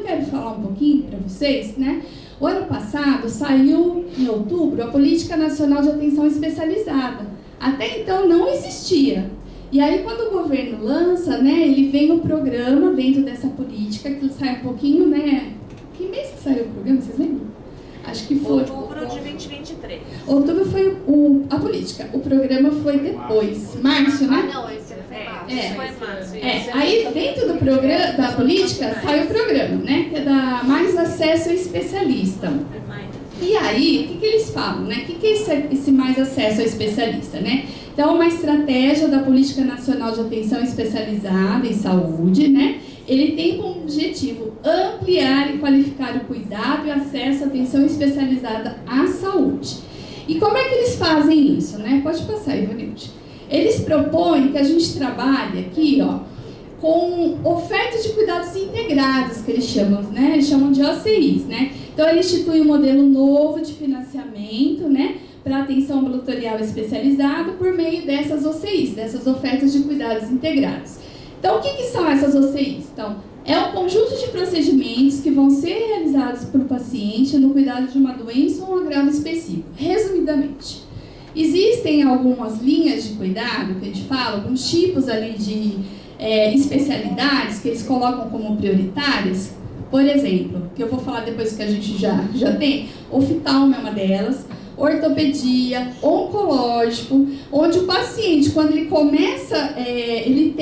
quero falar um pouquinho para vocês, né? O ano passado saiu, em outubro, a Política Nacional de Atenção Especializada. Até então não existia. E aí, quando o governo lança, né, ele vem o programa dentro dessa política, que sai um pouquinho, né? Que mês que saiu o programa, vocês lembram? Acho que foi... Outubro de 2023. Outubro foi a política. O programa foi depois. Março, né? Não, esse foi março. Aí, dentro do programa, da política, sai o programa, né? Que é da Mais Acesso ao Especialista. E aí, o que eles falam, né? O que é esse Mais Acesso ao Especialista, né? Então, uma estratégia da Política Nacional de Atenção Especializada em Saúde, né? Ele tem como objetivo ampliar e qualificar o cuidado e acesso à atenção especializada à saúde. E como é que eles fazem isso, né? Pode passar, Ivanilde. Eles propõem que a gente trabalhe aqui, ó, com oferta de cuidados integrados, que eles chamam, né? Eles chamam de OCIs, né? Então, ele institui um modelo novo de financiamento, né? Para atenção ambulatorial especializada por meio dessas OCIs, dessas ofertas de cuidados integrados. Então, o que são essas OCIs? Então, é um conjunto de procedimentos que vão ser realizados por paciente no cuidado de uma doença ou um agravo específico. Resumidamente, existem algumas linhas de cuidado, que a gente fala, alguns tipos ali de especialidades que eles colocam como prioritárias. Por exemplo, que eu vou falar depois que a gente já tem, oftalmo é uma delas, ortopedia, oncológico, onde o paciente, quando ele começa, ele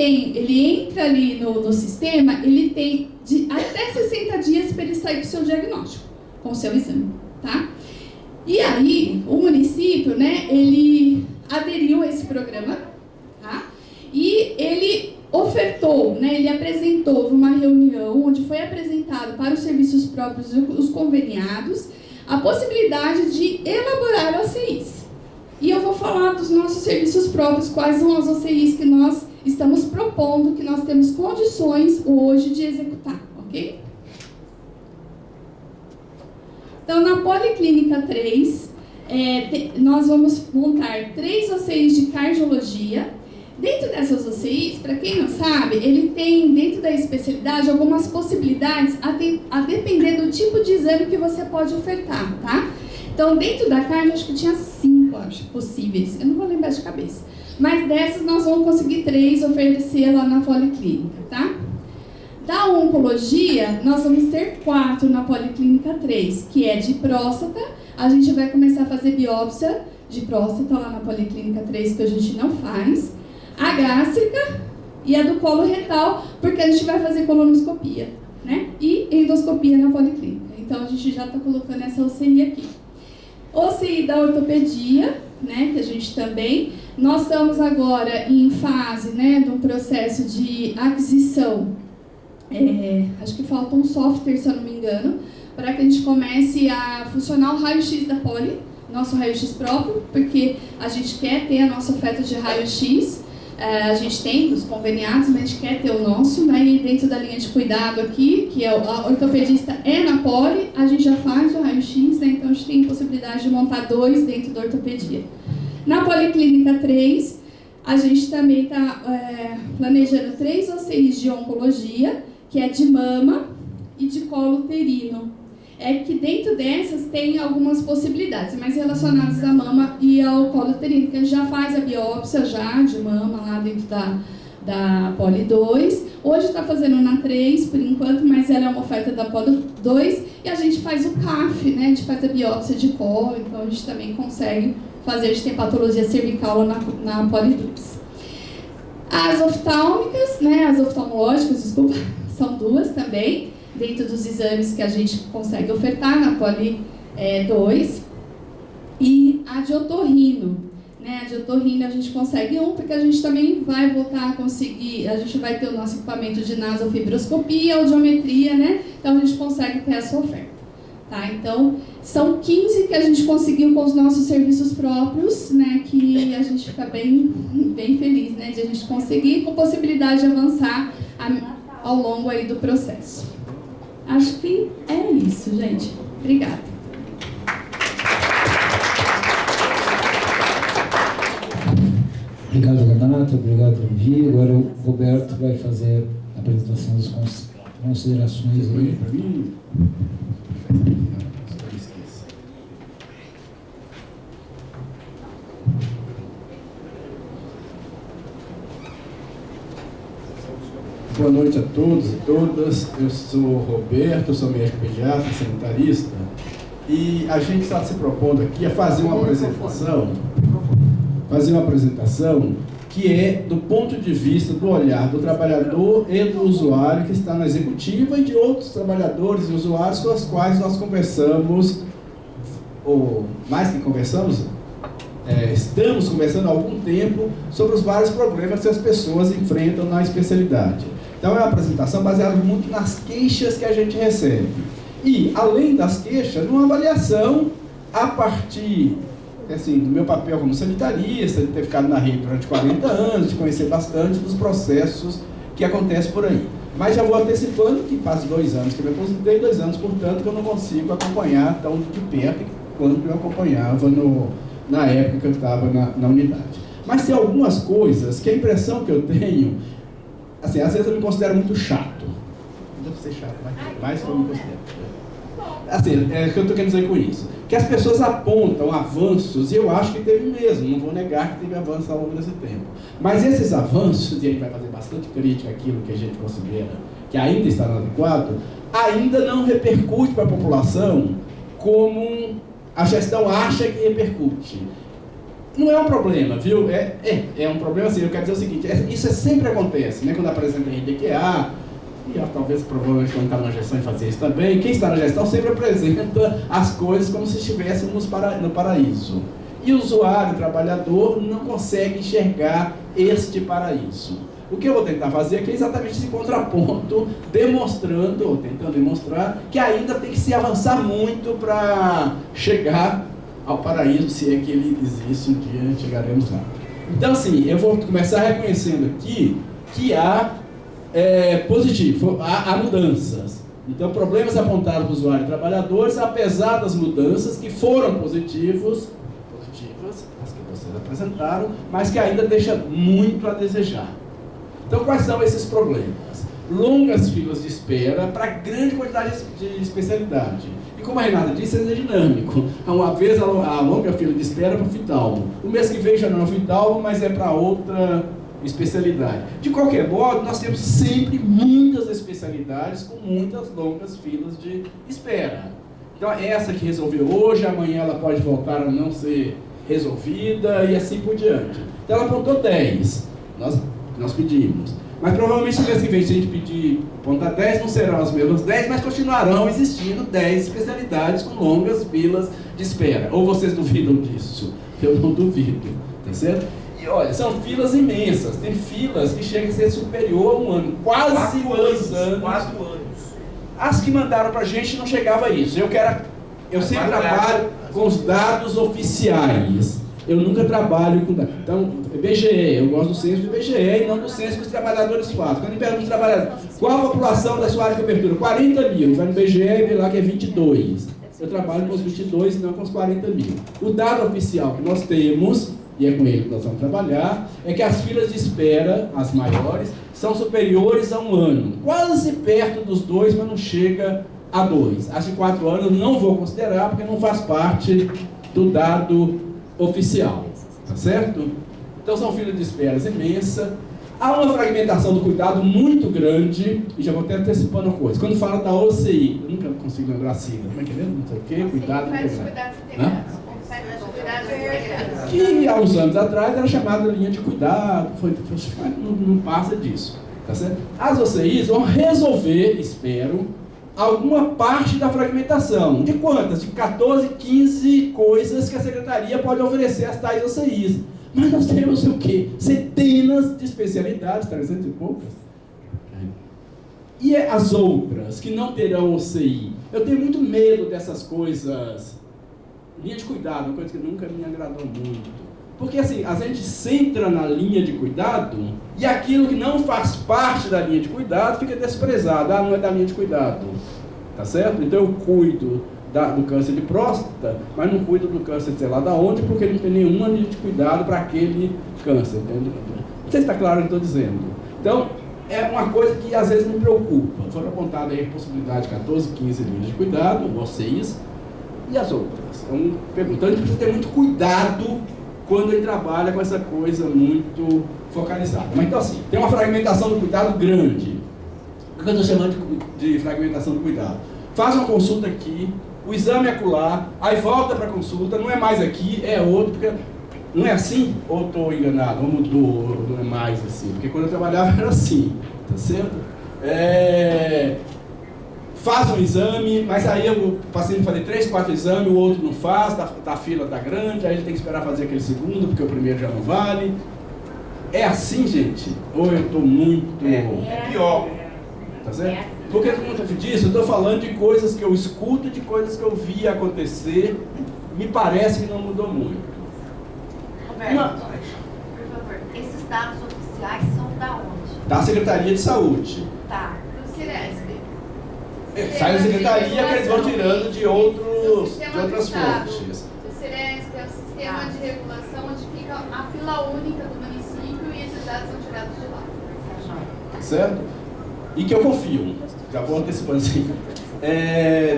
entra ali no sistema, ele tem até 60 dias para ele sair com o seu diagnóstico, com o seu exame, tá? E aí, o município, né, ele aderiu a esse programa, tá? E ele ofertou, né, ele apresentou uma reunião onde foi apresentado para os serviços próprios, os conveniados, a possibilidade de elaborar OCIs. E eu vou falar dos nossos serviços próprios, quais são as OCIs que nós estamos propondo, que nós temos condições hoje de executar, ok? Então, na Policlínica 3, nós vamos montar 3 OCIs de cardiologia. Dentro dessas OCIs, para quem não sabe, ele tem dentro da especialidade algumas possibilidades a depender do tipo de exame que você pode ofertar, tá? Então, dentro da cardio, acho que tinha 5, acho, possíveis. Eu não vou lembrar de cabeça. Mas dessas, nós vamos conseguir 3 oferecer lá na Policlínica, tá? Da oncologia, nós vamos ter 4 na Policlínica 3, que é de próstata. A gente vai começar a fazer biópsia de próstata lá na Policlínica 3, que a gente não faz. A gástrica e a do colo retal, porque a gente vai fazer colonoscopia, né? E endoscopia na Policlínica. Então, a gente já está colocando essa OCI aqui. OCI da ortopedia, né? Que a gente também... Nós estamos agora em fase, né, de um processo de aquisição. Acho que falta um software, se eu não me engano, para que a gente comece a funcionar o raio-x da Poli, nosso raio-x próprio, porque a gente quer ter a nossa oferta de raio-x. A gente tem os conveniados, mas a gente quer ter o nosso, né? E dentro da linha de cuidado aqui, que é a ortopedista na Poli, a gente já faz o raio-x, né? Então a gente tem possibilidade de montar 2 dentro da ortopedia. Na Policlínica 3, a gente também está planejando 3 OCIs de oncologia, que é de mama e de colo uterino. É que dentro dessas tem algumas possibilidades, mas relacionadas à mama e ao colo uterino, que a gente já faz a biópsia já de mama lá dentro da Poli 2. Hoje está fazendo na 3, por enquanto, mas ela é uma oferta da Poli 2. E a gente faz o CAF, né? A gente faz a biópsia de colo, então a gente também consegue fazer, a gente tem patologia cervical lá na Poli 2. As oftálmicas, né? As oftalmológicas, desculpa, são 2 também, dentro dos exames que a gente consegue ofertar na Poli 2, e a de otorrino, né? A de otorrino a gente consegue porque a gente também vai voltar a conseguir, a gente vai ter o nosso equipamento de nasofibroscopia, audiometria, né? Então a gente consegue ter essa oferta, tá? Então, são 15 que a gente conseguiu com os nossos serviços próprios, né? Que a gente fica bem feliz, né? De a gente conseguir, com possibilidade de avançar ao longo aí do processo. Acho que é isso, gente. Obrigada. Obrigado, Renata. Obrigado, Levi. Agora o Roberto vai fazer a apresentação dos conceitos. considerações aí. Para mim. Boa noite a todos e todas. Eu sou Roberto, sou médico pediatra, sanitarista, e a gente está se propondo aqui a fazer uma apresentação que é do ponto de vista do olhar do trabalhador e do usuário que está na executiva e de outros trabalhadores e usuários com os quais nós conversamos, ou mais que conversamos, estamos conversando há algum tempo sobre os vários problemas que as pessoas enfrentam na especialidade. Então é uma apresentação baseada muito nas queixas que a gente recebe. E, além das queixas, numa avaliação a partir assim, do meu papel como sanitarista, de ter ficado na rede durante 40 anos, de conhecer bastante dos processos que acontecem por aí. Mas já vou antecipando que faz 2 anos que eu me aposentei, 2 anos, portanto, que eu não consigo acompanhar tão de perto quanto eu acompanhava na época que eu estava na unidade. Mas tem algumas coisas que a impressão que eu tenho, assim, às vezes eu me considero muito chato. Não deve ser chato, mas mais que eu me considero. Assim, o que eu estou querendo dizer com isso? Que as pessoas apontam avanços, e eu acho que teve mesmo, não vou negar que teve avanços ao longo desse tempo. Mas esses avanços, e a gente vai fazer bastante crítica àquilo que a gente considera que ainda está inadequado, ainda não repercute para a população como a gestão acha que repercute. Não é um problema, viu? É um problema assim, eu quero dizer o seguinte, isso sempre acontece, né? Quando apresenta a RDQA, e talvez, provavelmente, quando está na gestão e fazer isso também, quem está na gestão sempre apresenta as coisas como se estivéssemos no paraíso. E o usuário, o trabalhador, não consegue enxergar este paraíso. O que eu vou tentar fazer aqui é exatamente esse contraponto, demonstrando, ou tentando demonstrar, que ainda tem que se avançar muito para chegar ao paraíso, se é que ele existe, um dia chegaremos lá. Então, assim, eu vou começar reconhecendo aqui que há positivo, há mudanças. Então, problemas apontados para o usuário e trabalhadores, apesar das mudanças que foram positivas, as que vocês apresentaram, mas que ainda deixa muito a desejar. Então, quais são esses problemas? Longas filas de espera para grande quantidade de especialidade. E como a Renata disse, é dinâmico. Uma vez a longa fila de espera para o oftalmo. O mês que vem já não é oftalmo, mas é para outra especialidade. De qualquer modo, nós temos sempre muitas especialidades com muitas longas filas de espera. Então, essa que resolveu hoje, amanhã ela pode voltar a não ser resolvida e assim por diante. Então, ela apontou 10, nós pedimos. Mas provavelmente, no mês que vem, se a gente pedir apontar 10, não serão as mesmas 10, mas continuarão existindo 10 especialidades com longas filas de espera. Ou vocês duvidam disso? Eu não duvido, tá certo? E olha, são filas imensas, tem filas que chegam a ser superior a um ano, quase 2 anos. 4 anos. As que mandaram pra gente não chegava a isso. Eu sempre trabalho com os dados oficiais. Eu nunca trabalho com dados. Então, IBGE, eu gosto do censo do IBGE e não do censo que os trabalhadores fazem. Quando me perguntam trabalhadores, qual a população da sua área de cobertura? 40 mil. Vai no IBGE e vê lá que é 22. Eu trabalho com os 22 e não com os 40 mil. O dado oficial que nós temos, e é com ele que nós vamos trabalhar, é que as filas de espera, as maiores, são superiores a 1 ano. Quase perto dos 2, mas não chega a 2. As de 4 anos eu não vou considerar, porque não faz parte do dado oficial. Tá certo? Então são filas de espera imensas. Há uma fragmentação do cuidado muito grande, e já vou até antecipando a coisa. Quando fala da OCI, eu nunca consigo lembrar a sigla, como é que é mesmo? Não sei o quê, cuidado integrado. Que há uns anos atrás era chamada linha de cuidado, não passa disso, tá certo? As OCIs vão resolver, espero, alguma parte da fragmentação. De quantas? De 14, 15 coisas que a Secretaria pode oferecer às tais OCIs. Mas nós temos o quê? Centenas de especialidades, 300 e poucas. E as outras, que não terão OCI? Eu tenho muito medo dessas coisas. Linha de cuidado, uma coisa que nunca me agradou muito. Porque assim, a gente centra na linha de cuidado e aquilo que não faz parte da linha de cuidado fica desprezado. Ah, não é da linha de cuidado. Tá certo? Então eu cuido do câncer de próstata, mas não cuido do câncer, sei lá da onde, porque ele não tem nenhuma linha de cuidado para aquele câncer. Entende? Não sei se está claro o que eu estou dizendo. Então, é uma coisa que às vezes me preocupa. Foram apontadas aí a possibilidade de 14, 15 linhas de cuidado, vocês e as outras. Então, perguntando, a gente precisa ter muito cuidado quando ele trabalha com essa coisa muito focalizada. Mas então assim, tem uma fragmentação do cuidado grande. O que eu estou chamando de fragmentação do cuidado? Faz uma consulta aqui, o exame é acolá, aí volta para a consulta, não é mais aqui, é outro, porque não é assim? Ou estou enganado? Ou mudou, não é mais assim? Porque quando eu trabalhava era assim, tá certo? Faz um exame, mas aí o paciente fazer 3, 4 exames, o outro não faz, a fila está grande, aí ele tem que esperar fazer aquele segundo, porque o primeiro já não vale. É assim, gente? Ou eu estou muito... É pior. Tá certo? Por que eu estou muito disso? Eu estou falando de coisas que eu escuto, de coisas que eu vi acontecer, me parece que não mudou muito. Roberto, por favor, esses dados oficiais são da onde? Da Secretaria de Saúde. Tá. Do Ciresp. Sai da Secretaria que eles vão tirando de outras fontes. O Ciresp é o sistema de regulação onde fica a fila única do município e esses dados são tirados de lá. Certo? E que eu confio. Já vou antecipando assim.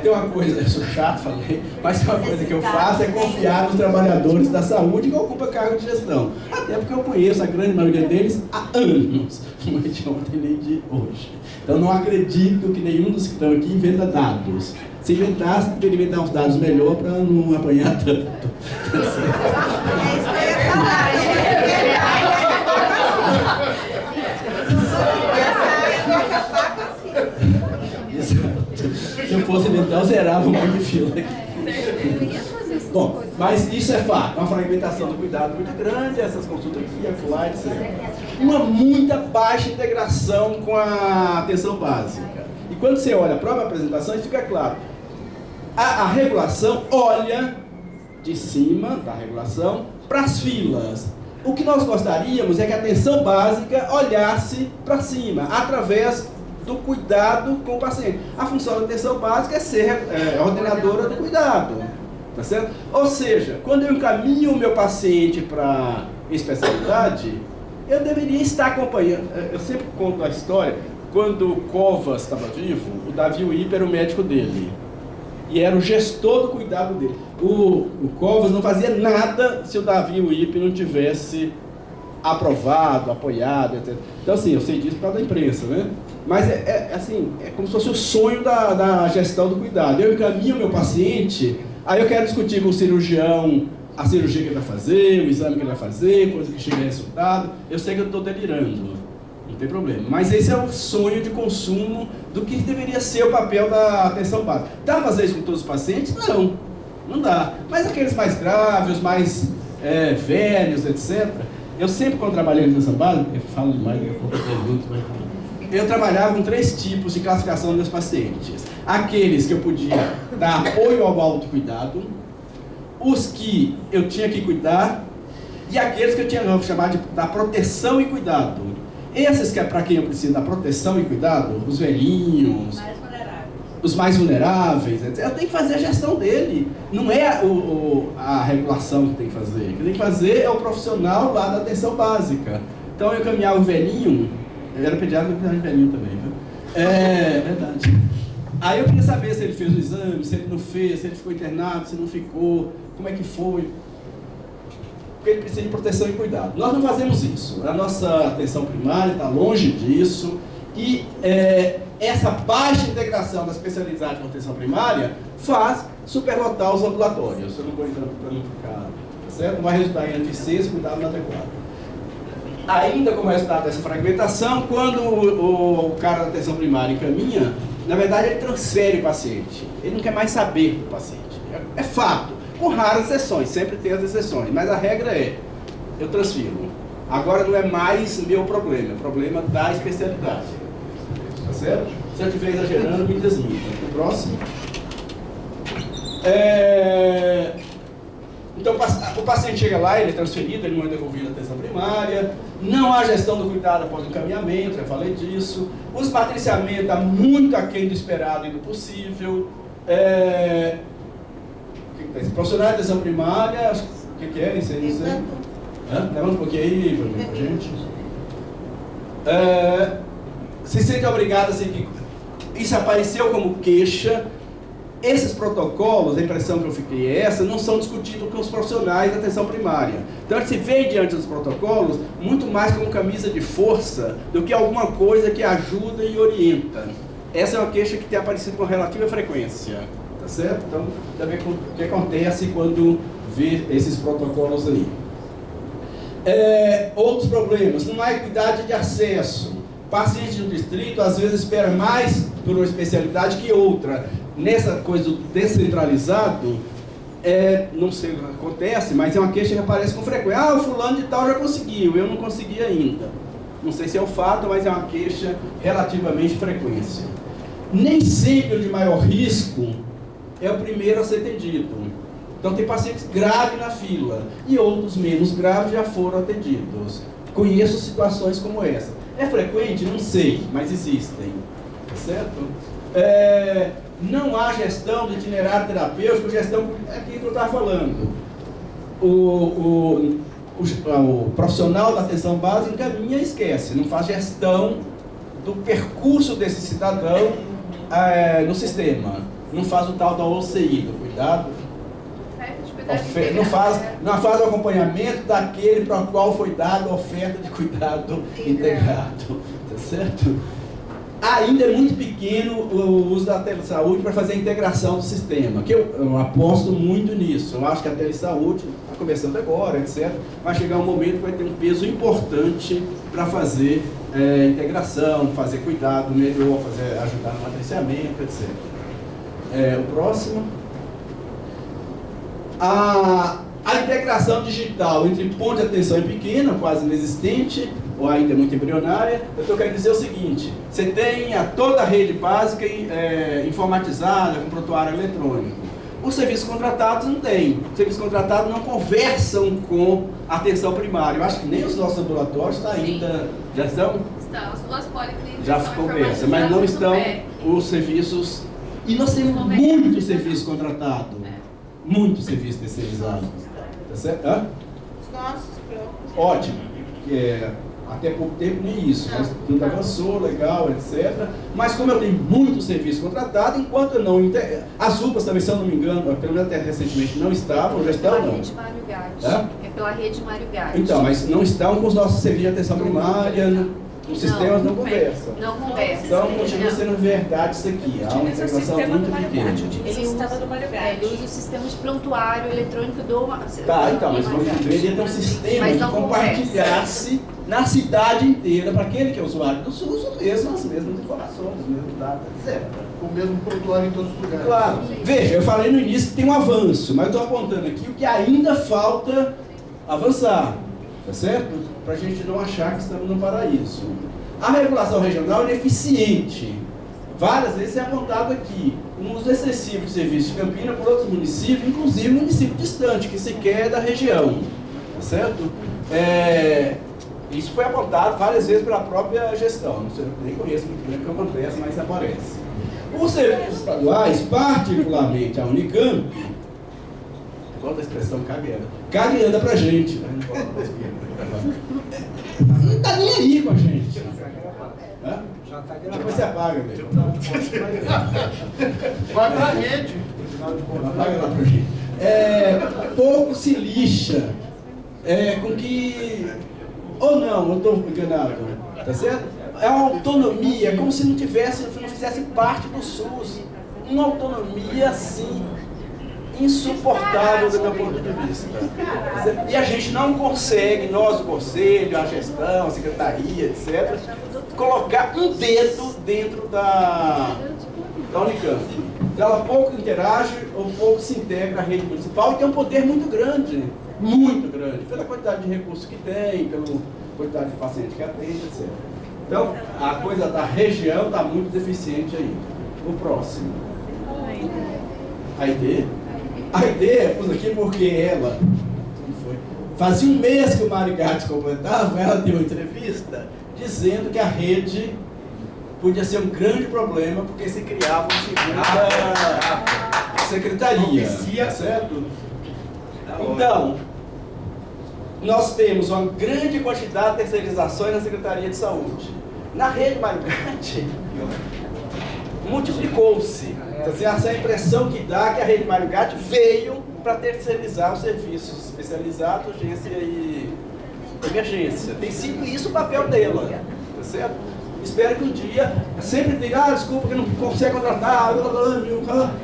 Tem uma coisa, eu sou chato, falei, mas uma coisa que eu faço é confiar nos trabalhadores da saúde que ocupam cargo de gestão. Até porque eu conheço a grande maioria deles há anos, não é de ontem nem de hoje. Então não acredito que nenhum dos que estão aqui inventa dados. Se inventasse, deveria inventar uns dados melhor para não apanhar tanto. É isso que eu ia falar. Se eu fosse inventar, eu zerava um monte de fila. Bom, mas isso é fato, uma fragmentação do cuidado muito grande, essas consultas aqui, acolá, etc. Uma muita baixa integração com a atenção básica. E quando você olha a própria apresentação, isso fica claro. A regulação olha de cima da regulação para as filas. O que nós gostaríamos é que a atenção básica olhasse para cima, através do cuidado com o paciente. A função da atenção básica é ser ordenadora do cuidado, tá certo? Ou seja, quando eu encaminho o meu paciente para especialidade, eu deveria estar acompanhando. Eu sempre conto a história, quando o Covas estava vivo, o Davi Uípe era o médico dele, e era o gestor do cuidado dele. O Covas não fazia nada se o Davi Uípe não tivesse aprovado, apoiado, etc. Então assim, eu sei disso por causa da imprensa, né? Mas assim, é como se fosse o sonho da gestão do cuidado. Eu encaminho o meu paciente, aí eu quero discutir com o cirurgião a cirurgia que ele vai fazer, o exame que ele vai fazer, coisa que chega a resultado. Eu sei que eu estou delirando, não tem problema. Mas esse é o sonho de consumo do que deveria ser o papel da atenção básica. Dá para fazer isso com todos os pacientes? Não, não dá. Mas aqueles mais graves, mais velhos, etc. Eu sempre, quando trabalhei na atenção básica, eu falo demais, daqui a pouco eu pergunto, mas... Eu trabalhava com 3 tipos de classificação dos meus pacientes. Aqueles que eu podia dar apoio ao autocuidado, os que eu tinha que cuidar e aqueles que eu tinha que chamar de dar proteção e cuidado. Esses que é para quem eu preciso dar proteção e cuidado, os velhinhos, os mais vulneráveis, etc. Eu tenho que fazer a gestão dele. Não é a regulação que tem que fazer. O que tem que fazer é o profissional lá da atenção básica. Então eu encaminhava o velhinho. Eu era pediatra, mas eu era velhinho também, viu? É verdade. Aí eu queria saber se ele fez o exame, se ele não fez, se ele ficou internado, se não ficou, como é que foi. Porque ele precisa de proteção e cuidado. Nós não fazemos isso. A nossa atenção primária está longe disso. E essa baixa integração da especialidade com a atenção primária faz superlotar os ambulatórios. Eu não vou entrando para não ficar... Certo? Vai resultar em eficiência e cuidado inadequado. Ainda como resultado dessa fragmentação, quando o cara da atenção primária encaminha, na verdade ele transfere o paciente. Ele não quer mais saber do paciente. É fato. Com raras exceções, sempre tem as exceções, mas a regra é, eu transfiro. Agora não é mais meu problema, é problema da especialidade. Tá certo? Se eu estiver exagerando, me desminta. O próximo. Então o paciente chega lá, ele é transferido, ele não é devolvido à atenção primária, não há gestão do cuidado após o encaminhamento, já falei disso, o esmatriciamento está muito aquém do esperado e do possível, profissional de atenção primária, o que é isso aí? Levanta um pouquinho aí, gente. se sente obrigado a seguir. Isso apareceu como queixa. Esses protocolos, a impressão que eu fiquei é essa, não são discutidos com os profissionais da atenção primária. Então, se vê diante dos protocolos muito mais como camisa de força do que alguma coisa que ajuda e orienta. Essa é uma queixa que tem aparecido com relativa frequência, tá certo? Então, também o que acontece quando vê esses protocolos aí. Outros problemas, não há equidade de acesso. Paciente do distrito, às vezes, espera mais por uma especialidade que outra. Nessa coisa do descentralizado, não sei o que acontece, mas é uma queixa que aparece com frequência. O fulano de tal já conseguiu, eu não consegui ainda. Não sei se é o fato, mas é uma queixa relativamente frequente. Nem sempre o de maior risco é o primeiro a ser atendido. Então tem pacientes graves na fila e outros menos graves já foram atendidos. Conheço situações como essa. É frequente? Não sei, mas existem. Tá certo? Não há gestão do itinerário terapêutico, gestão aqui que eu estava falando. O profissional da atenção básica encaminha e esquece, não faz gestão do percurso desse cidadão no sistema. Não faz o tal da OCI, do cuidado. Não faz o acompanhamento daquele para o qual foi dado a oferta de cuidado integrado. Tá certo? Ainda é muito pequeno o uso da telesaúde para fazer a integração do sistema, que eu aposto muito nisso. Eu acho que a telesaúde está começando agora, etc. Vai chegar um momento que vai ter um peso importante para fazer integração, fazer cuidado melhor, ajudar no matriciamento, etc. O próximo. A integração digital entre ponto de atenção é pequena, quase inexistente, ou ainda é muito embrionária. Eu estou querendo dizer o seguinte: você tem toda a rede básica informatizada, com prontuário eletrônico. Os serviços contratados não têm. Os serviços contratados não conversam com a atenção primária. Eu acho que nem os nossos laboratórios ainda já estão. Estão, as duas policlínicas já conversam, mas não estão os serviços. E nós temos muito serviço contratado. Muito serviço terceirizado. Tá certo? Os nossos próprios. Ótimo. Até pouco tempo nem isso, mas tudo avançou, legal, etc. Mas como eu tenho muito serviço contratado, enquanto eu não... As UPAs também, se eu não me engano, pelo menos até recentemente não estavam, já estão não. Pela rede Mário Gatti. É pela rede Mário Gatti. Então, mas não estão com os nossos serviços de atenção primária, os sistemas não conversam. Não conversam. Então, continua sendo verdade isso aqui. Há uma integração muito pequena. Ele usa o sistema de prontuário eletrônico do... Tá, então, mas vamos ver, ele tem um sistema de compartilhar-se na cidade inteira, para aquele que é usuário do SUS, as mesmas informações, os mesmos dados, etc. O mesmo prontuário em todos os lugares. Claro. Veja, eu falei no início que tem um avanço, mas eu estou apontando aqui o que ainda falta avançar, tá certo? Para a gente não achar que estamos no paraíso. A regulação regional é eficiente. Várias vezes é apontado aqui um uso excessivo de serviços de Campina por outros municípios, inclusive município distante, que sequer é da região, tá certo? Isso foi apontado várias vezes pela própria gestão. Não sei, eu nem conheço muito bem o que acontece, mas aparece. Os serviços estaduais, particularmente a Unicamp, qual a expressão cague anda pra gente. Né? Não está nem aí com a gente. Depois você apaga, velho. Vai pra rede. Apaga lá pra gente. Pouco se lixa com que... Ou não, eu estou enganado, tá certo? É uma autonomia, é como se não fizesse parte do SUS. Uma autonomia, assim, insuportável do meu ponto de vista. E a gente não consegue, nós, o Conselho, a gestão, a Secretaria, etc., colocar um dedo dentro da Unicamp. Ela pouco interage ou pouco se integra à rede municipal e tem um poder muito grande, pela quantidade de recursos que tem, pela quantidade de pacientes que atende, etc. Então, a coisa da região está muito deficiente aí. O próximo. A ID. A ID, pus aqui porque ela... Fazia um mês que o Mário Gatti completava, ela deu uma entrevista dizendo que a rede podia ser um grande problema porque se criava uma segunda secretaria, tá certo? Então, nós temos uma grande quantidade de terceirizações na Secretaria de Saúde. Na rede Mário Gatti, multiplicou-se. Então, assim, essa é a impressão que dá que a rede Mário Gatti veio para terceirizar os serviços especializados, urgência e emergência. Tem sido isso o papel dela, tá certo? Espero que um dia sempre diga, desculpa que não consegue contratar,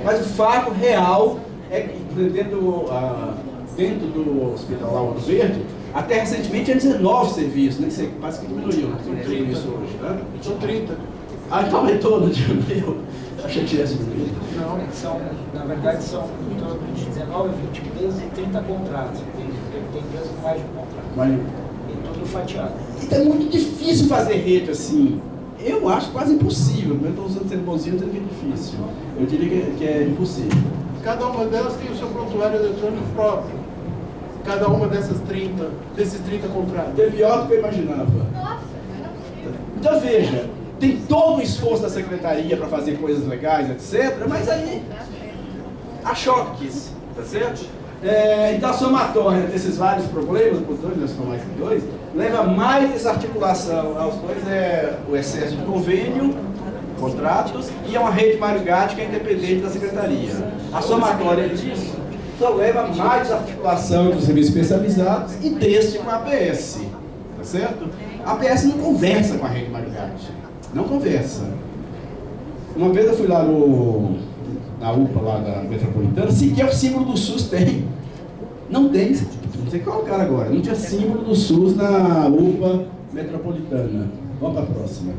mas o fato real é que dentro do Hospital Lauro Verde, até recentemente tinha 19 serviços, nem sei, parece que diminuiu, não tenho isso hoje, né? São 30. Ah, então aumentou, não diminuiu. Achei que tivesse diminuído. Não, na verdade são em torno de 19 a 20 empresas e 30 contratos. Tem empresas com mais de um contrato. Mas, E tudo fatiado. então é muito difícil fazer rede assim. Eu acho quase impossível. Eu estou usando sendo bonzinho, dizendo que é difícil. Eu diria que é impossível. Cada uma delas tem o seu prontuário eletrônico próprio. Cada uma desses 30 contratos. É pior do que eu imaginava. Então veja, tem todo o esforço da secretaria para fazer coisas legais, etc. Mas aí há choques, tá certo? Então a somatória desses vários problemas, por dois, nós somos mais que dois, leva mais desarticulação aos dois, o excesso de convênio, contratos, e é uma rede Mário Gatti que é independente da secretaria. A somatória disso só leva mais desarticulação dos serviços especializados e deste com a APS, tá certo? A APS não conversa com a rede Mário Gatti, não conversa. Uma vez eu fui lá na UPA lá da Metropolitana, sequer o símbolo do SUS tem. Não tem, não sei qual é o cara agora, não tinha símbolo do SUS na UPA Metropolitana. Vamos para a próxima.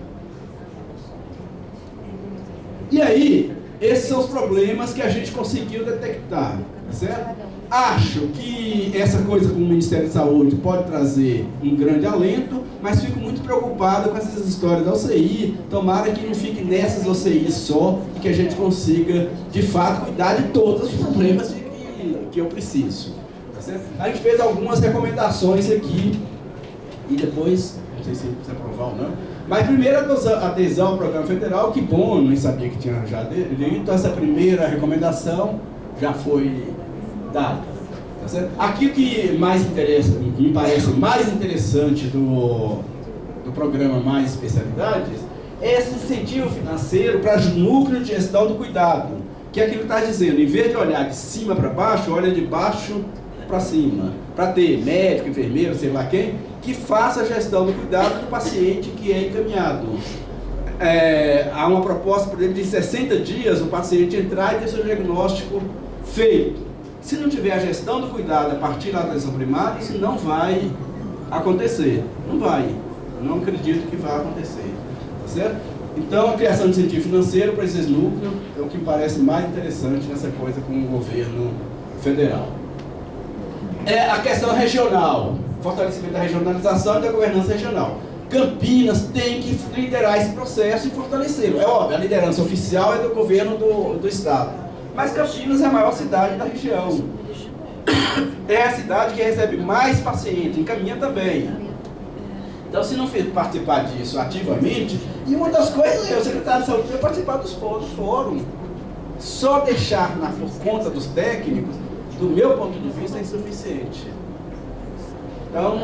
E aí, esses são os problemas que a gente conseguiu detectar, certo? Acho que essa coisa com o Ministério da Saúde pode trazer um grande alento, mas fico muito preocupado com essas histórias da UCI. Tomara que não fique nessas UCIs só e que a gente consiga, de fato, cuidar de todos os problemas que eu preciso. Tá certo? A gente fez algumas recomendações aqui e depois, não sei se precisa aprovar ou não, mas primeiro a adesão ao programa federal, que bom, eu nem sabia que tinha já aderido, então essa primeira recomendação já foi dada. Tá certo? Aquilo que mais interessa, que me parece mais interessante do programa Mais Especialidades é esse incentivo financeiro para núcleo de gestão do cuidado, que é aquilo que está dizendo, em vez de olhar de cima para baixo, olha de baixo para cima, para ter médico, enfermeiro, sei lá quem, que faça a gestão do cuidado do paciente que é encaminhado. Há uma proposta, por exemplo, de 60 dias o paciente entrar e ter seu diagnóstico feito. Se não tiver a gestão do cuidado a partir da atenção primária, isso não vai acontecer. Não vai. Eu não acredito que vai acontecer. Tá certo? Então, a criação de incentivo financeiro para esses núcleos é o que me parece mais interessante nessa coisa com o governo federal. A questão regional, fortalecimento da regionalização e da governança regional. Campinas tem que liderar esse processo e fortalecê-lo. É óbvio, a liderança oficial é do governo do estado. Mas Campinas é a maior cidade da região. É a cidade que recebe mais pacientes, encaminha também. Então, se não participar disso ativamente, e uma das coisas é o secretário de saúde vai participar do fórum. Só deixar por conta dos técnicos, do meu ponto de vista, é insuficiente. Então,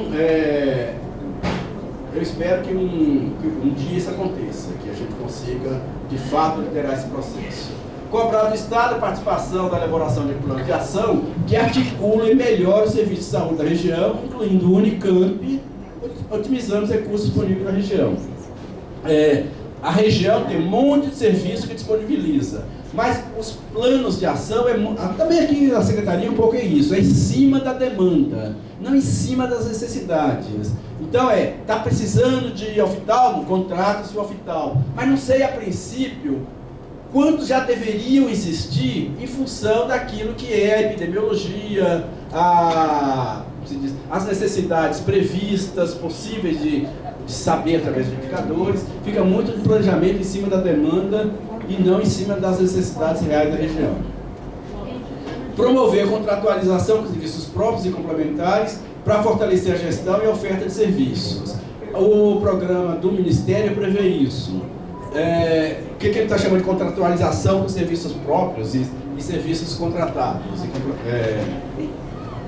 eu espero que um dia isso aconteça, que a gente consiga, de fato, liderar esse processo. Cobrar do Estado a participação da elaboração de plano de ação que articula e melhora o serviço de saúde da região, incluindo o Unicamp, otimizando os recursos disponíveis na região. A região tem um monte de serviço que disponibiliza, mas os planos de ação, também aqui na Secretaria um pouco é isso, é em cima da demanda, não em cima das necessidades. Então está precisando de oftalmo, contrata-se o oftalmo, mas não sei a princípio quantos já deveriam existir em função daquilo que é a epidemiologia, as necessidades previstas, possíveis de saber através de indicadores. Fica muito de planejamento em cima da demanda e não em cima das necessidades reais da região. Promover a contratualização com serviços próprios e complementares para fortalecer a gestão e a oferta de serviços. O programa do Ministério prevê isso. O que ele está chamando de contratualização com serviços próprios e serviços contratados,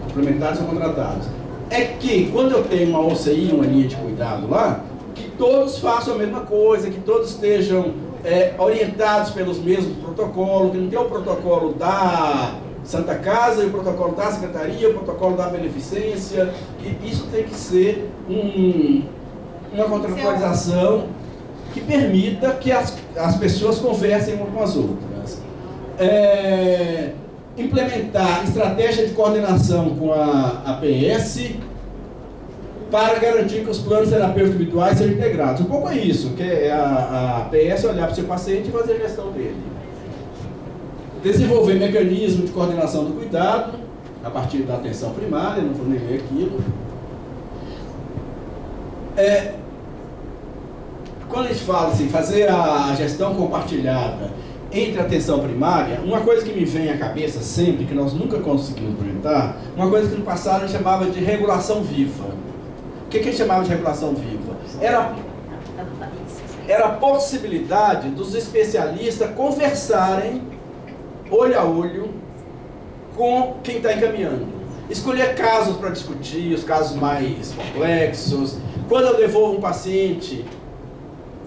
complementares ou contratados. É que quando eu tenho uma OCI, uma linha de cuidado lá, que todos façam a mesma coisa, que todos estejam orientados pelos mesmos protocolos, que não tem o protocolo da Santa Casa, e o protocolo da Secretaria, o protocolo da Beneficência, e isso tem que ser uma contratualização que permita que as pessoas conversem umas com as outras. Implementar estratégia de coordenação com a APS para garantir que os planos terapêuticos individuais sejam integrados. Um pouco é isso, que é a APS olhar para o seu paciente e fazer a gestão dele. Desenvolver mecanismo de coordenação do cuidado, a partir da atenção primária, não vou nem ler aquilo. Quando a gente fala assim, fazer a gestão compartilhada entre a atenção primária, uma coisa que me vem à cabeça sempre, que nós nunca conseguimos implementar, uma coisa que no passado a gente chamava de regulação viva. O que a gente chamava de regulação viva? Era a possibilidade dos especialistas conversarem olho a olho com quem está encaminhando. Escolher casos para discutir, os casos mais complexos. Quando eu devolvo um paciente,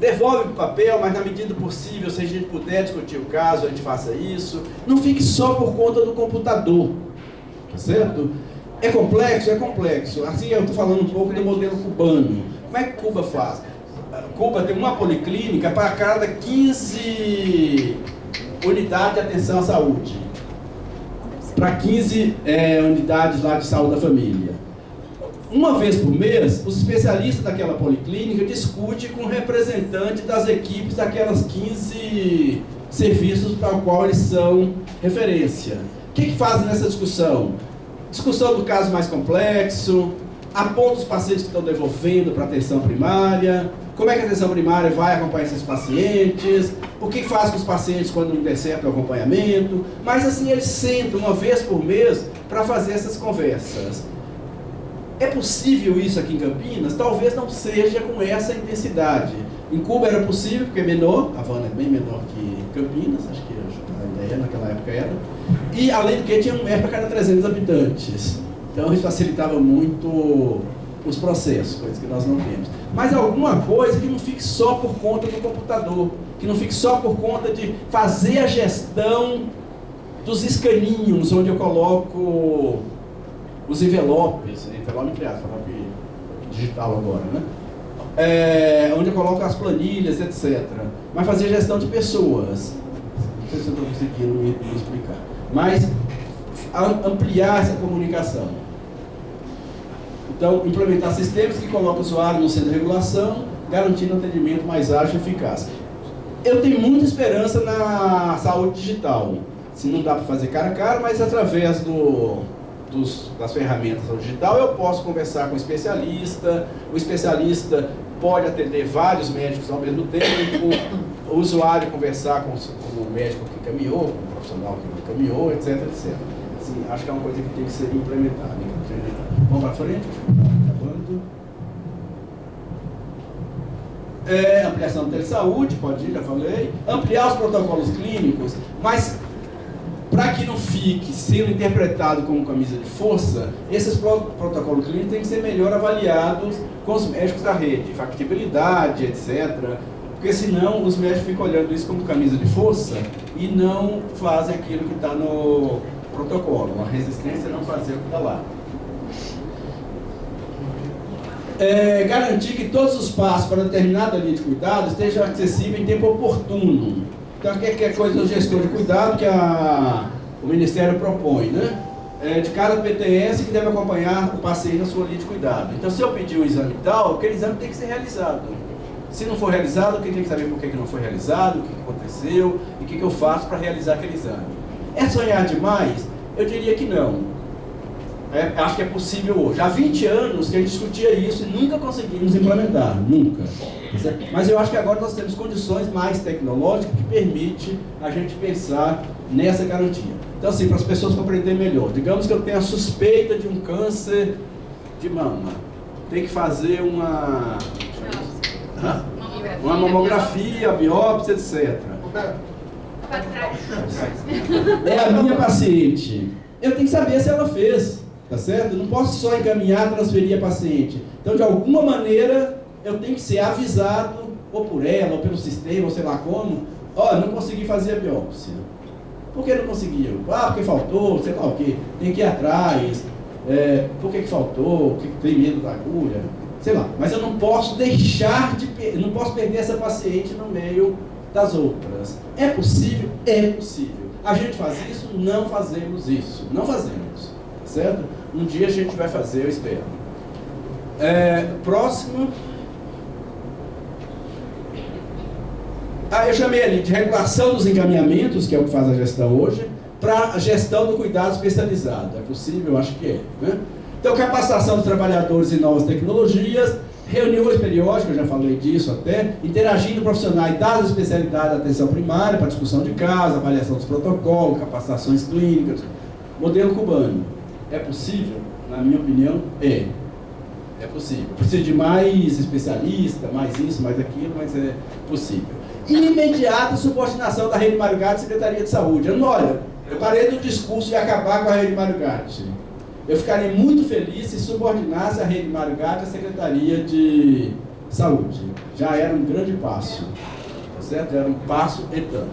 devolve o papel, mas na medida possível, se a gente puder discutir o caso, a gente faça isso. Não fique só por conta do computador, tá certo? É complexo? É complexo. Assim, eu estou falando um pouco do modelo cubano. Como é que Cuba faz? Cuba tem uma policlínica para cada 15 unidades de atenção à saúde. Para 15 unidades lá de saúde da família. Uma vez por mês, os especialistas daquela policlínica discutem com o representante das equipes daquelas 15 serviços para o qual eles são referência. O que fazem nessa discussão? Discussão do caso mais complexo, aponta os pacientes que estão devolvendo para a atenção primária, como é que a atenção primária vai acompanhar esses pacientes, o que faz com os pacientes quando não der certo o acompanhamento, mas assim eles sentam uma vez por mês para fazer essas conversas. É possível isso aqui em Campinas? Talvez não seja com essa intensidade. Em Cuba era possível, porque é menor, a Havana é bem menor que Campinas, acho que a ideia naquela época era. E além do que tinha um médico para cada 300 habitantes. Então isso facilitava muito os processos, coisas que nós não temos. Mas alguma coisa que não fique só por conta do computador, que não fique só por conta de fazer a gestão dos escaninhos, onde eu coloco os envelopes, envelope entre aspas, envelope digital agora, né? Onde eu coloco as planilhas, etc. Mas fazer gestão de pessoas. Não sei se eu estou conseguindo me explicar. Mas ampliar essa comunicação. Então, implementar sistemas que colocam o usuário no centro de regulação, garantindo um atendimento mais ágil e eficaz. Eu tenho muita esperança na saúde digital. Se não dá para fazer cara a cara, mas através das ferramentas do digital eu posso conversar com o especialista pode atender vários médicos ao mesmo tempo, o usuário conversar com o médico que encaminhou, com o profissional que encaminhou, etc, etc. Assim, acho que é uma coisa que tem que ser implementada. Vamos para frente? Ampliação da telesaúde, pode ir, já falei. Ampliar os protocolos clínicos, mas para que não fique sendo interpretado como camisa de força, esses protocolos clínicos têm que ser melhor avaliados com os médicos da rede, factibilidade, etc. Porque senão os médicos ficam olhando isso como camisa de força e não fazem aquilo que está no protocolo. Uma resistência a não fazer o que está lá. Garantir que todos os passos para determinada linha de cuidado estejam acessíveis em tempo oportuno. Então, qualquer coisa do gestor de cuidado que o Ministério propõe, né? De cada PTS que deve acompanhar o paciente na sua linha de cuidado. Então, se eu pedir um exame tal, aquele exame tem que ser realizado. Se não for realizado, quem tem que saber por que não foi realizado, o que aconteceu e o que eu faço para realizar aquele exame. É sonhar demais? Eu diria que não. Acho que é possível hoje. Há 20 anos que a gente discutia isso e nunca conseguimos implementar, nunca. Mas eu acho que agora nós temos condições mais tecnológicas que permitem a gente pensar nessa garantia. Então, assim, para as pessoas compreenderem melhor, digamos que eu tenho a suspeita de um câncer de mama. Tem que fazer uma mamografia, biópsia, etc. É a minha paciente. Eu tenho que saber se ela fez. Tá certo? Eu não posso só encaminhar, transferir a paciente. Então, de alguma maneira, eu tenho que ser avisado, ou por ela, ou pelo sistema, ou sei lá como, ó, não consegui fazer a biópsia. Por que não conseguiu? Ah, porque faltou, sei lá o quê, tem que ir atrás, por que faltou, porque tem medo da agulha, sei lá. Mas eu não posso deixar não posso perder essa paciente no meio das outras. É possível? É possível. A gente faz isso? Não fazemos isso. Não fazemos, certo? Um dia a gente vai fazer, eu espero. Próximo. Eu chamei ali de regulação dos encaminhamentos, que é o que faz a gestão hoje, para a gestão do cuidado especializado. É possível? Eu acho que é. Né? Então, capacitação dos trabalhadores em novas tecnologias, reuniões periódicas, eu já falei disso até, interagindo profissionais das especialidades da atenção primária, para discussão de caso, avaliação dos protocolos, capacitações clínicas. Modelo cubano. É possível? Na minha opinião, é. É possível. Precisa de mais especialista, mais isso, mais aquilo, mas é possível. Imediata subordinação da Rede Mário Gatti à Secretaria de Saúde. Olha, eu parei do discurso de acabar com a Rede Mário Gatti. Eu ficaria muito feliz se subordinasse a Rede Mário Gatti à Secretaria de Saúde. Já era um grande passo, certo? Era um passo e tanto.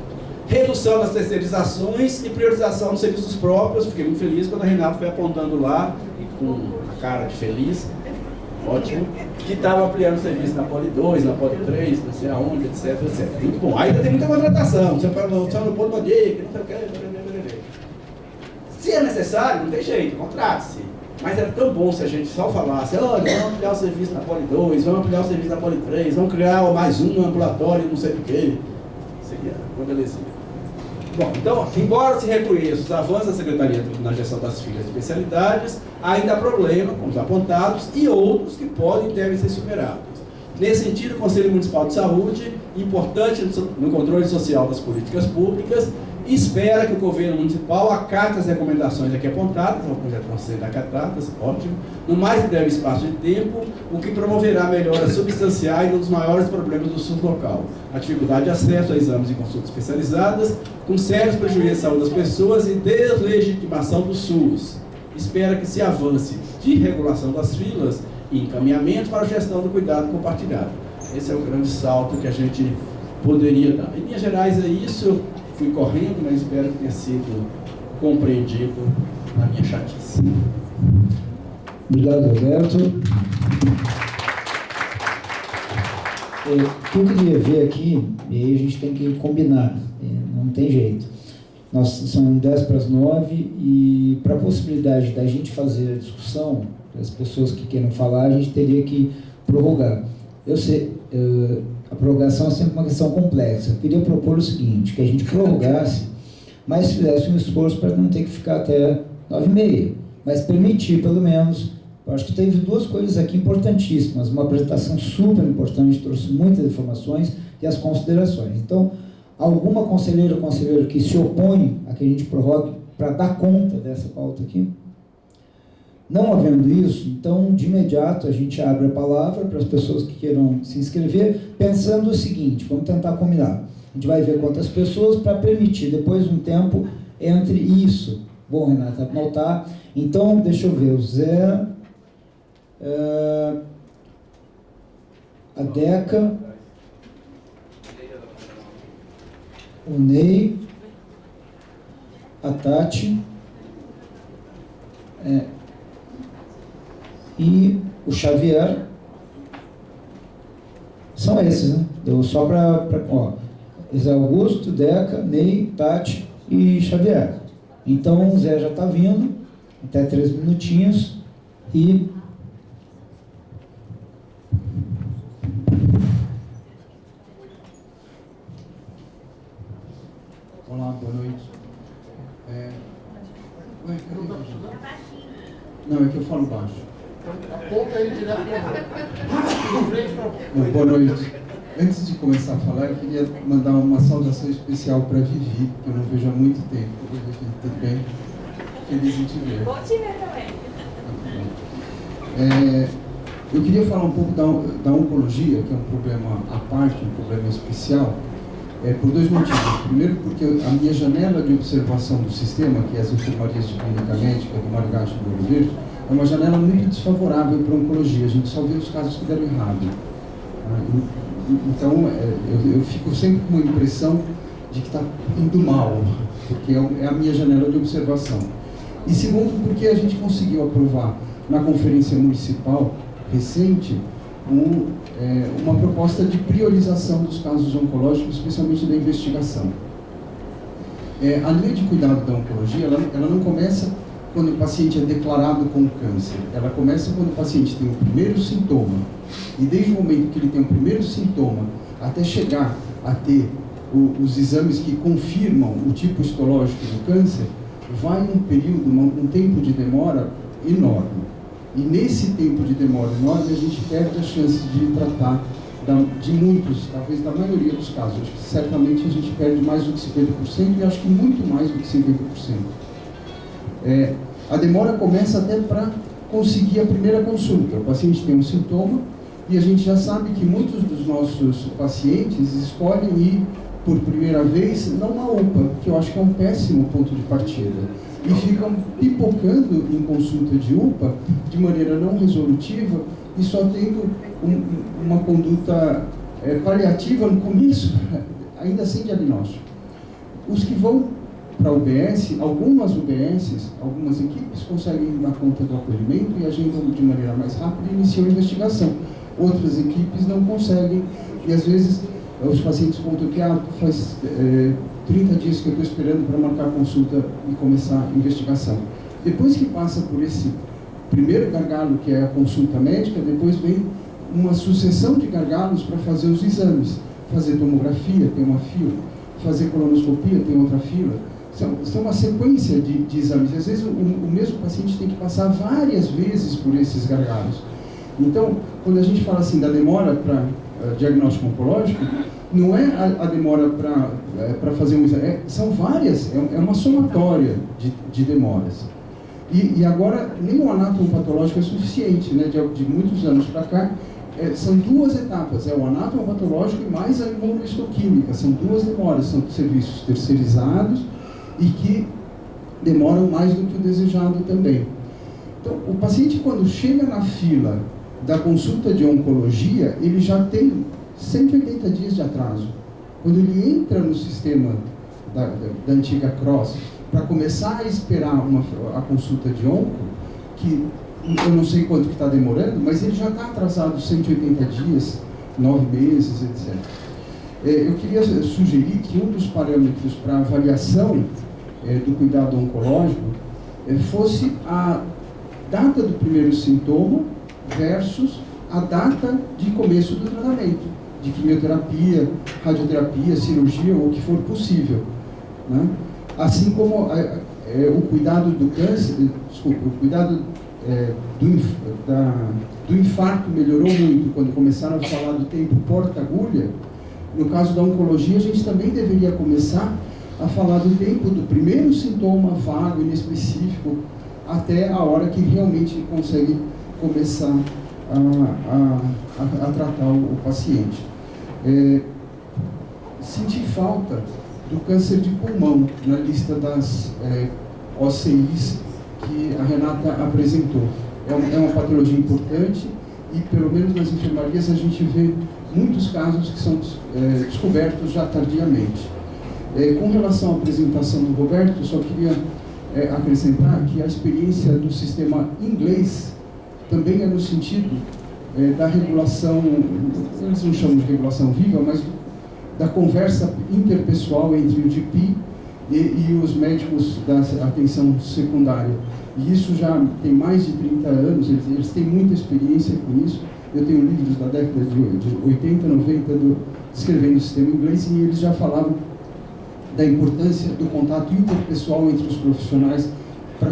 Redução das terceirizações e priorização dos serviços próprios. Fiquei muito feliz quando a Renata foi apontando lá, e com a cara de feliz, ótimo, que estava ampliando o serviço na Poli 2, na Poli 3, não sei aonde, etc, etc. Muito bom. Ainda tem muita contratação, você não pode poder, que não sei o que. Se é necessário, não tem jeito, contrate-se. Mas era tão bom se a gente só falasse, olha, vamos ampliar o serviço na Poli 2, vamos ampliar o serviço na Poli 3, vamos criar mais um ambulatório, não sei do que. Seria uma belezinha. Bom, então, embora se reconheça os avanços da Secretaria na gestão das filas de especialidades, ainda há problemas, como os apontados, e outros que podem e devem ser superados. Nesse sentido, o Conselho Municipal de Saúde, importante no controle social das políticas públicas, espera que o governo municipal acate as recomendações aqui apontadas, já estão sendo acatadas, ótimo, no mais breve espaço de tempo, o que promoverá melhoras substanciais nos maiores problemas do SUS local. A dificuldade de acesso a exames e consultas especializadas, com sérios prejuízos à saúde das pessoas e deslegitimação do SUS. Espera que se avance de regulação das filas e encaminhamento para a gestão do cuidado compartilhado. Esse é o grande salto que a gente poderia dar. Em linhas gerais é isso. Fui correndo, mas espero que tenha sido compreendido na minha chatice. Obrigado, Roberto. O que eu queria ver aqui, e aí a gente tem que combinar, não tem jeito. São 10 para as 9 e para a possibilidade da gente fazer a discussão, as pessoas que queiram falar, a gente teria que prorrogar. Eu sei, a prorrogação é sempre uma questão complexa. Eu queria propor o seguinte, que a gente prorrogasse, mas fizesse um esforço para não ter que ficar até 9h30, mas permitir, pelo menos. Eu acho que teve duas coisas aqui importantíssimas, uma apresentação super importante, trouxe muitas informações e as considerações. Então, alguma conselheira ou conselheiro que se opõe a que a gente prorrogue para dar conta dessa pauta aqui? Não havendo isso, então, de imediato, a gente abre a palavra para as pessoas que queiram se inscrever, pensando o seguinte, vamos tentar combinar. A gente vai ver quantas pessoas para permitir, depois de um tempo, entre isso. Bom, Renata, anotar. Então, deixa eu ver, o Zé, a Deca, o Ney, a Tati, e o Xavier. São esses, né? Deu só para Zé Augusto, Deca, Ney, Tati e Xavier. Então o Zé já está vindo, até 3 minutinhos, e olá, boa noite. Não, é que eu falo baixo. Aponta aí direto de frente para... Boa noite. Antes de começar a falar, eu queria mandar uma saudação especial para a Vivi, que eu não vejo há muito tempo. Vivi, tudo bem? Feliz em te ver. Bom te ver também. Eu queria falar um pouco da oncologia, que é um problema à parte, um problema especial, por 2 motivos. Primeiro, porque a minha janela de observação do sistema, que é as enfermarias de clínica médica do Mário Gatti do Ouro Verde, é uma janela muito desfavorável para a oncologia. A gente só vê os casos que deram errado. Então, eu fico sempre com uma impressão de que está indo mal, porque é a minha janela de observação. E segundo, porque a gente conseguiu aprovar na conferência municipal recente uma proposta de priorização dos casos oncológicos, especialmente da investigação. A linha de cuidado da oncologia, ela não começa quando o paciente é declarado com câncer. Ela começa quando o paciente tem o primeiro sintoma. E desde o momento que ele tem o primeiro sintoma até chegar a ter os exames que confirmam o tipo histológico do câncer, vai um período, um tempo de demora enorme. E nesse tempo de demora enorme, a gente perde a chance de tratar de muitos, talvez da maioria dos casos. Acho que certamente a gente perde mais do que 50% e acho que muito mais do que 50%. A demora começa até para conseguir a primeira consulta. O paciente tem um sintoma e a gente já sabe que muitos dos nossos pacientes escolhem ir por primeira vez não na UPA, que eu acho que é um péssimo ponto de partida, e ficam pipocando em consulta de UPA de maneira não resolutiva e só tendo uma conduta paliativa no começo, ainda sem diagnóstico. Os que vão para a UBS, algumas UBSs, algumas equipes conseguem dar conta do acolhimento e agendam de maneira mais rápida e iniciam a investigação. Outras equipes não conseguem e às vezes os pacientes contam que faz 30 dias que eu estou esperando para marcar a consulta e começar a investigação. Depois que passa por esse primeiro gargalo, que é a consulta médica, depois vem uma sucessão de gargalos para fazer os exames. Fazer tomografia, tem uma fila. Fazer colonoscopia, tem outra fila. São uma sequência de exames. Às vezes o mesmo paciente tem que passar várias vezes por esses gargalos. Então, quando a gente fala assim da demora para diagnóstico oncológico, não é a demora para fazer um exame, são várias, é uma somatória de demoras. E agora, nem o anatomopatológico é suficiente, né? De muitos anos para cá, são duas etapas, o anatomopatológico e mais a imunohistoquímica, são duas demoras, são serviços terceirizados e que demoram mais do que o desejado também. Então, o paciente, quando chega na fila da consulta de oncologia, ele já tem 180 dias de atraso. Quando ele entra no sistema da antiga CROSS, para começar a esperar a consulta de onco, que eu não sei quanto que está demorando, mas ele já está atrasado 180 dias, 9 meses, etc. Eu queria sugerir que um dos parâmetros para avaliação do cuidado oncológico fosse a data do primeiro sintoma versus a data de começo do tratamento, de quimioterapia, radioterapia, cirurgia, ou o que for possível, né? Assim como o cuidado do câncer, o cuidado do infarto melhorou muito quando começaram a falar do tempo porta-agulha. No caso da oncologia, a gente também deveria começar a falar do tempo do primeiro sintoma vago, inespecífico, até a hora que realmente consegue começar a tratar o paciente. Senti falta do câncer de pulmão na lista das OCIs que a Renata apresentou. É uma patologia importante e, pelo menos nas enfermarias, a gente vê muitos casos que são descobertos já tardiamente. Com relação à apresentação do Roberto, eu só queria acrescentar que a experiência do sistema inglês também é no sentido da regulação, eles não chamam de regulação viva, mas da conversa interpessoal entre o GP e os médicos da atenção secundária. E isso já tem mais de 30 anos, eles têm muita experiência com isso. Eu tenho livros da década de 80, 90, descrevendo o sistema inglês, e eles já falavam da importância do contato interpessoal entre os profissionais para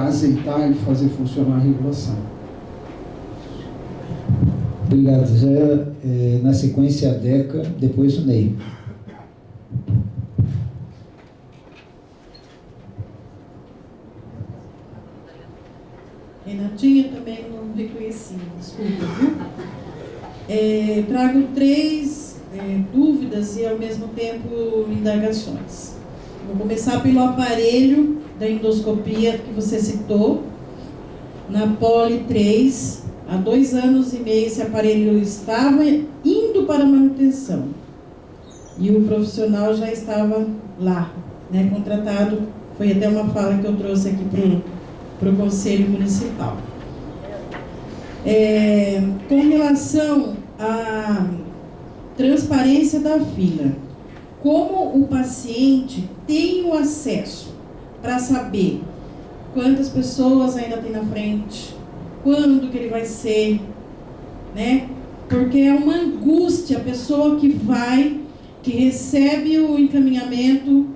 azeitar e fazer funcionar a regulação. Obrigado, Zé. Na sequência, a Deca, depois o Ney. Renatinha, também não reconheci, desculpa, viu? Trago 3 dúvidas e, ao mesmo tempo, indagações. Vou começar pelo aparelho da endoscopia que você citou. Na Poli 3, Há 2 anos e meio esse aparelho estava indo para manutenção. E o profissional já estava lá, né, contratado. Foi até uma fala que eu trouxe aqui para o Conselho Municipal. Com relação à transparência da fila, como o paciente tem o acesso para saber quantas pessoas ainda tem na frente, quando que ele vai ser, né? Porque é uma angústia a pessoa que recebe o encaminhamento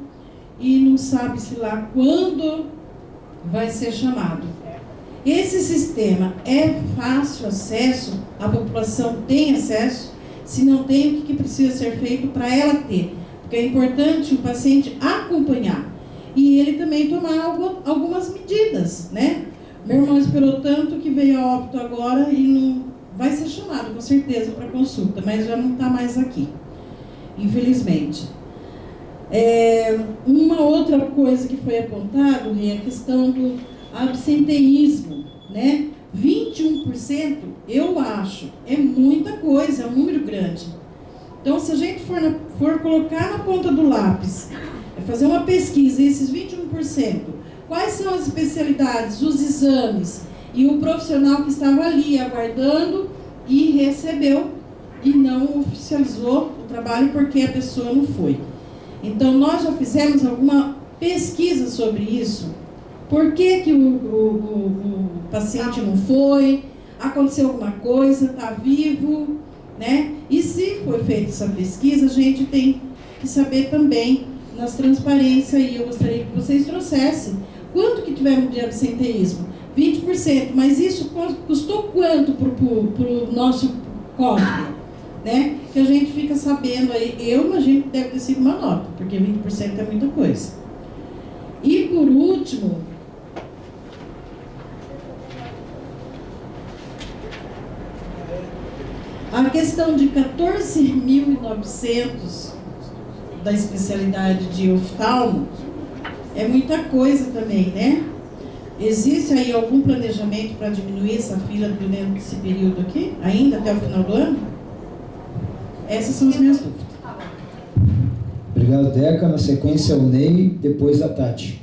e não sabe se lá quando vai ser chamado. Esse sistema é fácil acesso, a população tem acesso. Se não tem, o que precisa ser feito para ela ter? Porque é importante o paciente acompanhar e ele também tomar algumas medidas, né? Meu irmão esperou tanto que veio a óbito agora e não vai ser chamado com certeza para consulta, mas já não está mais aqui, infelizmente. Uma outra coisa que foi apontado é a questão do absenteísmo, né? 21%, eu acho, é muita coisa, é um número grande. Então, se a gente for colocar na ponta do lápis, fazer uma pesquisa, esses 21%, quais são as especialidades, os exames e o profissional que estava ali aguardando e recebeu e não oficializou o trabalho porque a pessoa não foi. Então, nós já fizemos alguma pesquisa sobre isso. Por que o paciente não foi? Aconteceu alguma coisa? Está vivo? Né? E se foi feita essa pesquisa, a gente tem que saber também nas transparências, e eu gostaria que vocês trouxessem quanto que tivemos de absenteísmo? 20%, mas isso custou quanto para o nosso código? Né? Que a gente fica sabendo aí, eu imagino que deve ter sido uma nota, porque 20% é muita coisa. E por último, a questão de 14.900 da especialidade de oftalmo é muita coisa também, né? Existe aí algum planejamento para diminuir essa fila durante esse período aqui, ainda até o final do ano? Essas são as minhas dúvidas. Obrigado, Deca. Na sequência, o Ney, depois a Tati.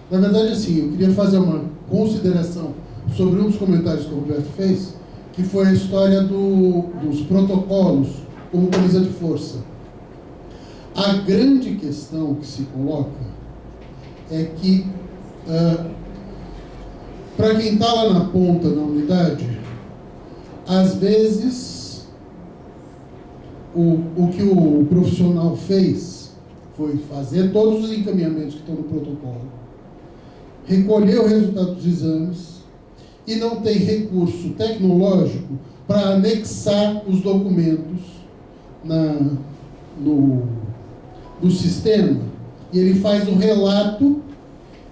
Na verdade, assim, eu queria fazer uma consideração sobre um dos comentários que o Roberto fez, que foi a história dos protocolos como camisa de força. A grande questão que se coloca é que, para quem está lá na ponta da unidade, às vezes, o que o profissional fez foi fazer todos os encaminhamentos que estão no protocolo, recolher o resultado dos exames e não tem recurso tecnológico para anexar os documentos no sistema, e ele faz um relato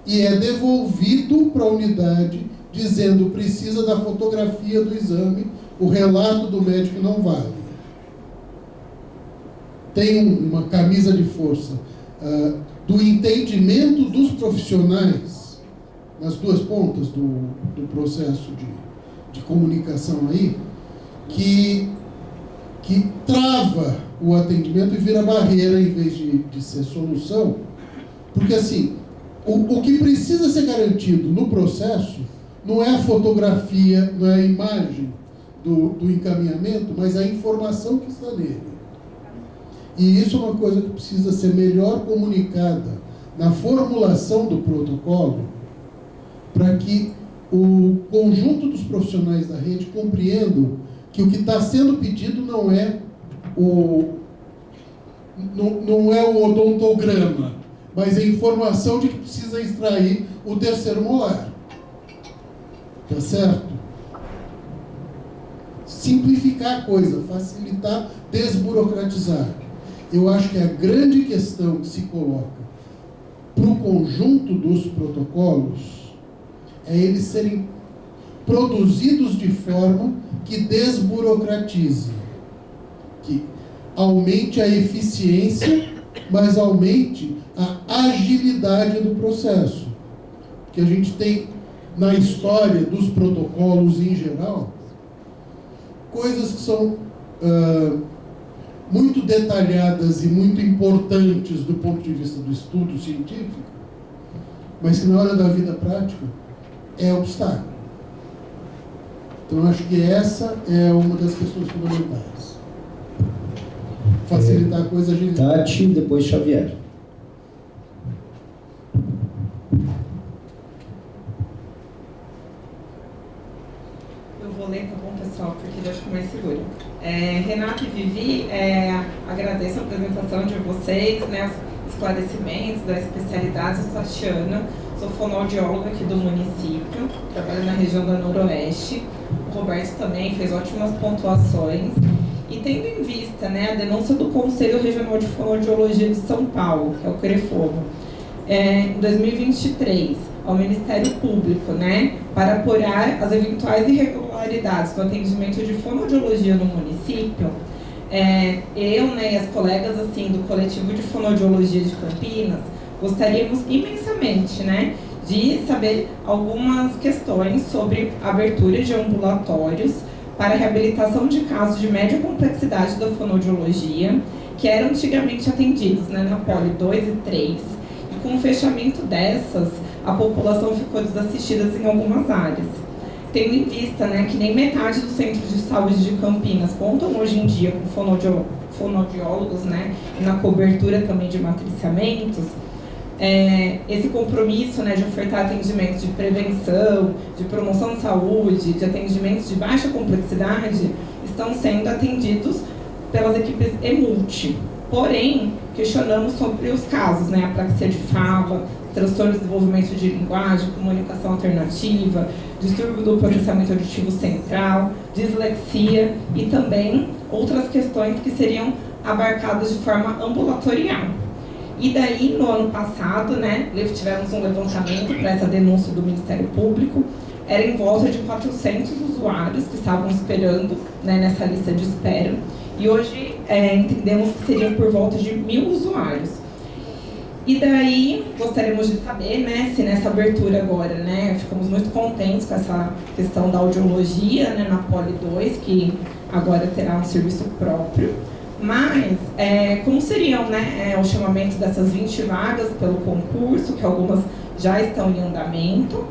e é devolvido para a unidade dizendo precisa da fotografia do exame, o relato do médico não vale. Tem uma camisa de força do entendimento dos profissionais nas duas pontas do processo de comunicação aí, que trava o atendimento e vira barreira em vez de ser solução, porque assim, o que precisa ser garantido no processo não é a fotografia, não é a imagem do encaminhamento, mas a informação que está nele. E isso é uma coisa que precisa ser melhor comunicada na formulação do protocolo, para que o conjunto dos profissionais da rede compreendam que o que está sendo pedido não é o odontograma, mas a informação de que precisa extrair o terceiro molar. Tá certo? Simplificar a coisa, facilitar, desburocratizar. Eu acho que a grande questão que se coloca para o conjunto dos protocolos é eles serem produzidos de forma que desburocratize, que aumente a eficiência mas aumente a agilidade do processo. Que a gente tem na história dos protocolos em geral, coisas que são muito detalhadas e muito importantes do ponto de vista do estudo científico, mas que na hora da vida prática é obstáculo. Então, eu acho que essa é uma das questões fundamentais. Facilitar a coisa, agilizar. Tati, depois Xavier. Eu vou ler, tá bom, pessoal, porque eu acho que é mais seguro. Renata e Vivi, agradeço a apresentação de vocês, né, os esclarecimentos da especialidade. Eu sou Tatiana, sou fonoaudióloga aqui do município, trabalho na região da Noroeste. O Roberto também fez ótimas pontuações. E tendo em vista, né, a denúncia do Conselho Regional de Fonoaudiologia de São Paulo, que é o CREFONO, em 2023, ao Ministério Público, né, para apurar as eventuais irregularidades no atendimento de fonoaudiologia no município, eu, né, e as colegas assim, do coletivo de fonoaudiologia de Campinas, gostaríamos imensamente, né, de saber algumas questões sobre a abertura de ambulatórios para reabilitação de casos de média complexidade da fonoaudiologia, que eram antigamente atendidos, né, na Poli 2 e 3, e com o fechamento dessas, a população ficou desassistida em algumas áreas. Tendo em vista, né, que nem metade dos centros de saúde de Campinas contam hoje em dia com fonoaudiólogos, né, e na cobertura também de matriciamentos, esse compromisso, né, de ofertar atendimentos de prevenção, de promoção de saúde, de atendimentos de baixa complexidade, estão sendo atendidos pelas equipes EMULT. Porém, questionamos sobre os casos, né, apraxia de fala, transtorno de desenvolvimento de linguagem, comunicação alternativa, distúrbio do processamento auditivo central, dislexia e também outras questões que seriam abarcadas de forma ambulatorial. E daí, no ano passado, né, tivemos um levantamento para essa denúncia do Ministério Público. Era em volta de 400 usuários que estavam esperando, né, nessa lista de espera. E hoje entendemos que seriam por volta de 1.000 usuários. E daí, gostaríamos de saber, né, se nessa abertura agora, né, ficamos muito contentes com essa questão da audiologia, né, na Poli 2, que agora terá um serviço próprio. Mas, como seriam, né, o chamamento dessas 20 vagas pelo concurso, que algumas já estão em andamento,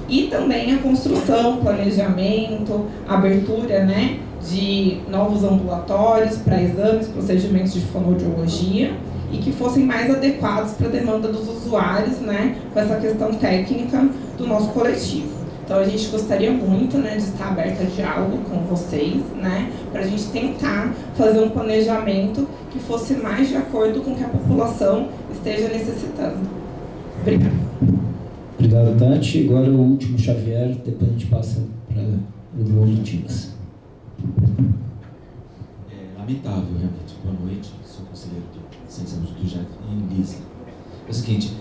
e também a construção, planejamento, abertura, né, de novos ambulatórios para exames, procedimentos de fonoaudiologia, e que fossem mais adequados para a demanda dos usuários, né, com essa questão técnica do nosso coletivo. Então, a gente gostaria muito, né, de estar aberta a diálogo com vocês, né, para a gente tentar fazer um planejamento que fosse mais de acordo com o que a população esteja necessitando. Obrigada. Obrigado, Tati. Agora o último, Xavier, depois a gente passa para o Eduardo Tigas. Lamentável, realmente. Boa noite, sou conselheiro de Ciência do Jardim Lisa. É o seguinte,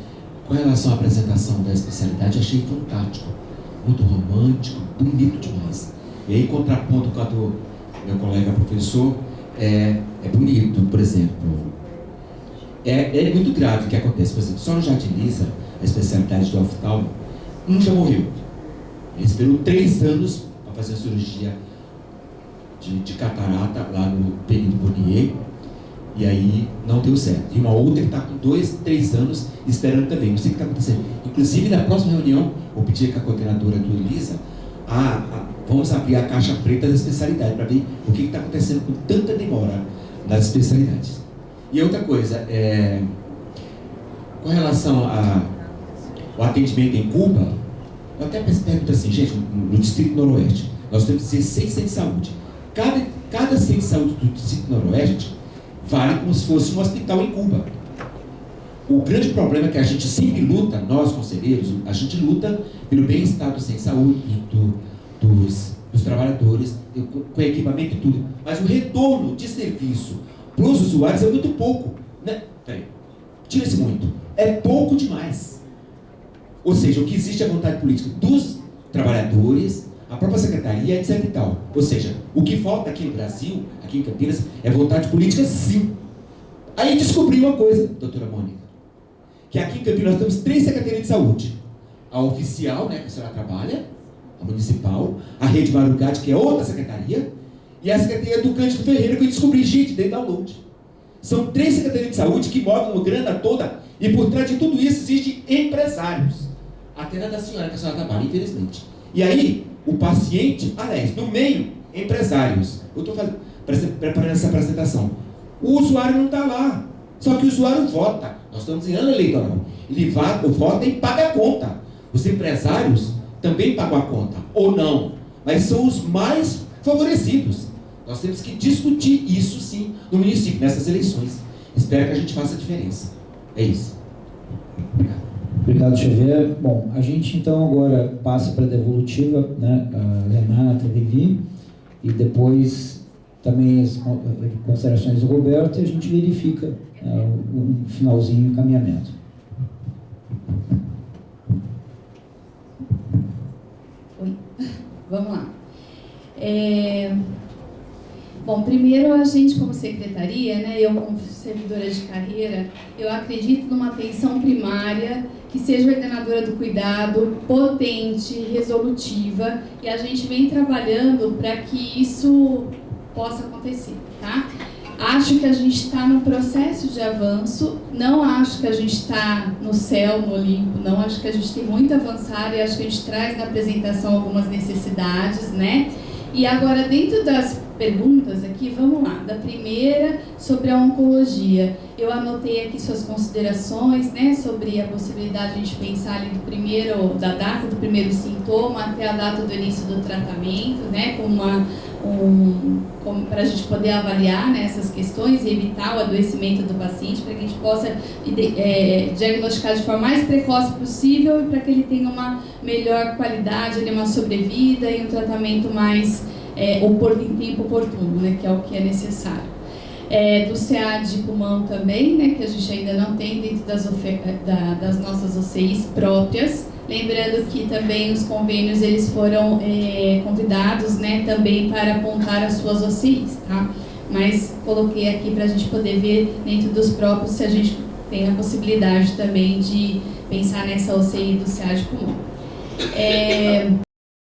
com relação à apresentação da especialidade, achei fantástico. Muito romântico, bonito demais. E aí, contraponto com a do meu colega professor, é bonito, por exemplo. É muito grave o que acontece. Por exemplo, só no Jardim Lisa, a especialidade do oftalmo, já morreu. Ele esperou 3 anos para fazer a cirurgia de catarata lá no período Bonnier, e aí não deu certo. E uma outra que está com 2, 3 anos esperando também. Não sei o que está acontecendo. Inclusive, na próxima reunião, vou pedir com a coordenadora do Elisa, vamos abrir a caixa preta da especialidade para ver o que está acontecendo com tanta demora nas especialidades. E outra coisa, com relação ao atendimento em Cuba, eu até pergunto assim, gente, no Distrito Noroeste, nós temos 16 centros de saúde. Cada centro de saúde do Distrito Noroeste vale como se fosse um hospital em Cuba. O grande problema é que a gente sempre luta, nós conselheiros, a gente luta pelo bem-estar do centro de saúde, dos trabalhadores, com equipamento e tudo. Mas o retorno de serviço para os usuários é muito pouco. Né? Peraí, tira-se muito. É pouco demais. Ou seja, o que existe é a vontade política dos trabalhadores, a própria secretaria, etc e tal. Ou seja, o que falta aqui no Brasil, aqui em Campinas, é vontade política, sim. Aí descobri uma coisa, doutora Mônica, que aqui em Campinas nós temos 3 secretarias de saúde. A oficial, né, que a senhora trabalha, a municipal, a Rede Marugate, que é outra secretaria, e a Secretaria do Cândido Ferreira, que eu descobri, gente, dentro da download. São 3 secretarias de saúde que movem a grana toda, e por trás de tudo isso existem empresários. Até na da senhora, que a senhora trabalha, infelizmente. E aí, o paciente, aliás, no meio, empresários. Eu estou preparando essa apresentação. O usuário não está lá. Só que o usuário vota. Nós estamos em ano eleitoral. Ele vota e paga a conta. Os empresários também pagam a conta. Ou não. Mas são os mais favorecidos. Nós temos que discutir isso sim no município, nessas eleições. Espero que a gente faça a diferença. É isso. Obrigado. Obrigado, Xavier. Bom, a gente então agora passa para a devolutiva, né, a Renata, a Vivi, e depois também as considerações do Roberto, e a gente verifica o finalzinho e encaminhamento. Oi, vamos lá. Bom, primeiro a gente como secretaria, né, eu como servidora de carreira, eu acredito numa atenção primária que seja ordenadora do cuidado, potente, resolutiva, e a gente vem trabalhando para que isso possa acontecer, tá? Acho que a gente está num processo de avanço, não acho que a gente está no céu, no Olimpo, não, acho que a gente tem muito a avançar e acho que a gente traz na apresentação algumas necessidades, né? E agora, dentro das perguntas aqui, vamos lá. Da primeira, sobre a oncologia. Eu anotei aqui suas considerações, né, sobre a possibilidade de a gente pensar ali da data do primeiro sintoma até a data do início do tratamento, né, para a gente poder avaliar, né, essas questões e evitar o adoecimento do paciente, para que a gente possa diagnosticar de forma mais precoce possível e para que ele tenha uma melhor qualidade, uma sobrevida e um tratamento mais em tempo oportuno, né, que é o que é necessário. Do CA de pulmão também, né, que a gente ainda não tem dentro das nossas OCIs próprias. Lembrando que também os convênios eles foram convidados, né, também para apontar as suas OCIs, tá? Mas coloquei aqui para a gente poder ver dentro dos próprios se a gente tem a possibilidade também de pensar nessa OCI do CA de pulmão.